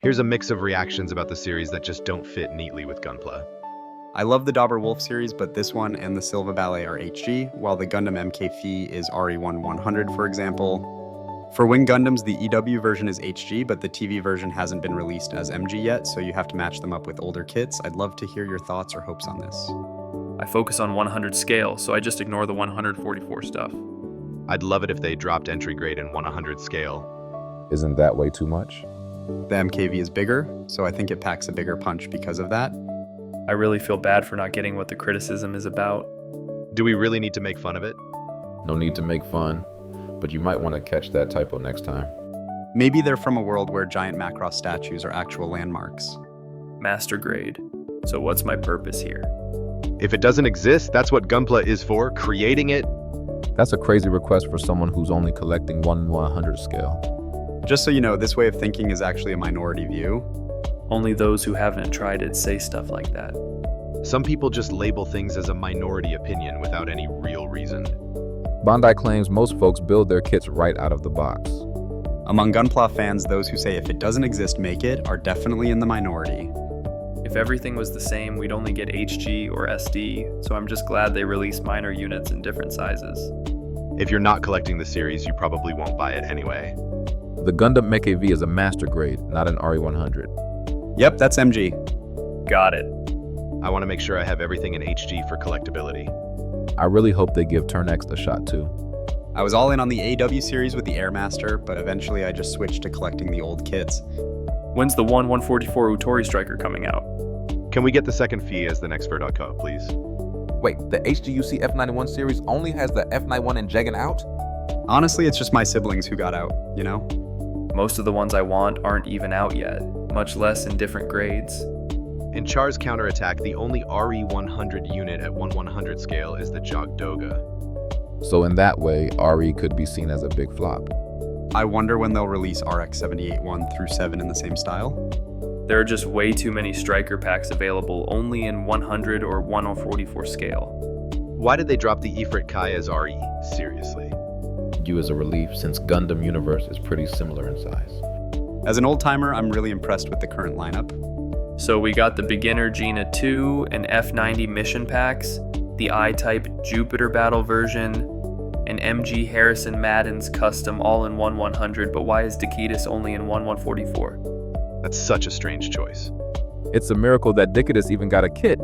Here's a mix of reactions about the series that just don't fit neatly with Gunpla. I love the Dauber Wolf series, but this one and the Silva Ballet are HG, while the Gundam MKV is RE1 100, for example. For Wing Gundams, the EW version is HG, but the TV version hasn't been released as MG yet, so you have to match them up with older kits. I'd love to hear your thoughts or hopes on this. I focus on 100 scale, so I just ignore the 144 stuff. I'd love it if they dropped entry grade in 100 scale. Isn't that way too much? The MKV is bigger, so I think it packs a bigger punch because of that. I really feel bad for not getting what the criticism is about. Do we really need to make fun of it? No need to make fun, but you might want to catch that typo next time. Maybe they're from a world where giant Macross statues are actual landmarks. Master grade. So what's my purpose here? If it doesn't exist, that's what Gunpla is for, creating it. That's a crazy request for someone who's only collecting 1/100 scale. Just so you know, this way of thinking is actually a minority view. Only those who haven't tried it say stuff like that. Some people just label things as a minority opinion without any real reason. Bandai claims most folks build their kits right out of the box. Among Gunpla fans, those who say if it doesn't exist, make it, are definitely in the minority. If everything was the same, we'd only get HG or SD, so I'm just glad they release minor units in different sizes. If you're not collecting the series, you probably won't buy it anyway. The Gundam MKV is a master grade, not an RE100. Yep, that's MG. Got it. I want to make sure I have everything in HG for collectability. I really hope they give Turn X a shot too. I was all in on the AW series with the Airmaster, but eventually I just switched to collecting the old kits. When's the 1/144 Utori Striker coming out? Can we get the second fee as the next Ver.co, please? Wait, the HGUC F91 series only has the F91 and Jegan out? Honestly, it's just my siblings who got out, you know? Most of the ones I want aren't even out yet, much less in different grades. In Char's counterattack, the only RE100 unit at 1/100 scale is the Jogdoga. So in that way, RE could be seen as a big flop. I wonder when they'll release RX-78 1 through 7 in the same style. There are just way too many striker packs available only in 100 or 1/44 scale. Why did they drop the Ifrit Kai as RE? Seriously. You as a relief, since Gundam Universe is pretty similar in size. As an old-timer, I'm really impressed with the current lineup. So we got the Beginner Gina 2 and F90 mission packs, the I-Type Jupiter Battle version, and MG Harrison Madden's custom all in 1/100, but why is Dekitas only in 1/144? That's such a strange choice. It's a miracle that Dekitas even got a kit.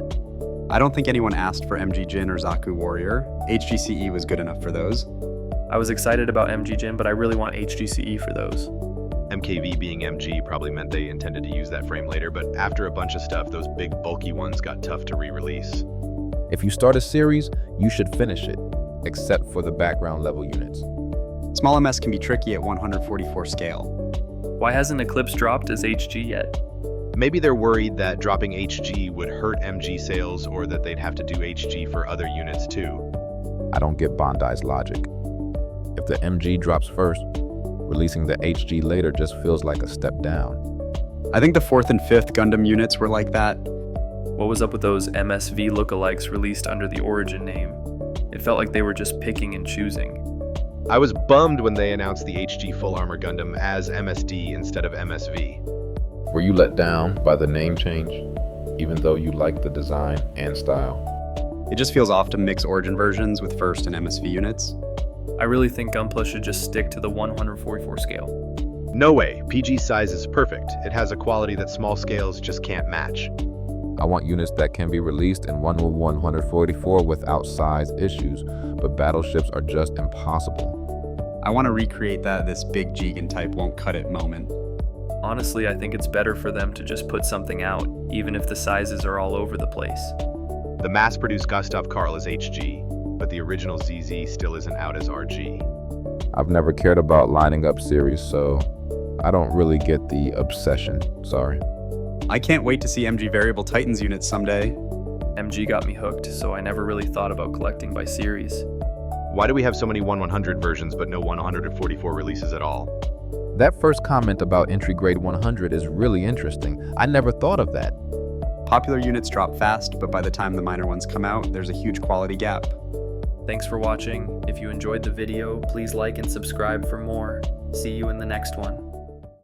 I don't think anyone asked for MG Jin or Zaku Warrior. HGCE was good enough for those. I was excited about MG Jin, but I really want HGCE for those. MKV being MG probably meant they intended to use that frame later, but after a bunch of stuff, those big bulky ones got tough to re-release. If you start a series, you should finish it, except for the background level units. Small MS can be tricky at 144 scale. Why hasn't Eclipse dropped as HG yet? Maybe they're worried that dropping HG would hurt MG sales or that they'd have to do HG for other units too. I don't get Bandai's logic. If the MG drops first, releasing the HG later just feels like a step down. I think the 4th and 5th Gundam units were like that. What was up with those MSV lookalikes released under the Origin name? It felt like they were just picking and choosing. I was bummed when they announced the HG Full Armor Gundam as MSD instead of MSV. Were you let down by the name change, even though you like the design and style? It just feels off to mix Origin versions with 1st and MSV units. I really think Gunpla should just stick to the 144 scale. No way, PG size is perfect. It has a quality that small scales just can't match. I want units that can be released in 1/144 without size issues, but battleships are just impossible. I want to recreate that this big Jegan type won't cut it moment. Honestly, I think it's better for them to just put something out, even if the sizes are all over the place. The mass-produced Gustav Karl is HG, but the original ZZ still isn't out as RG. I've never cared about lining up series, so I don't really get the obsession, sorry. I can't wait to see MG Variable Titans units someday. MG got me hooked, so I never really thought about collecting by series. Why do we have so many 1/100 versions but no 144 releases at all? That first comment about entry grade 100 is really interesting. I never thought of that. Popular units drop fast, but by the time the minor ones come out, there's a huge quality gap. Thanks for watching. If you enjoyed the video, please like and subscribe for more. See you in the next one.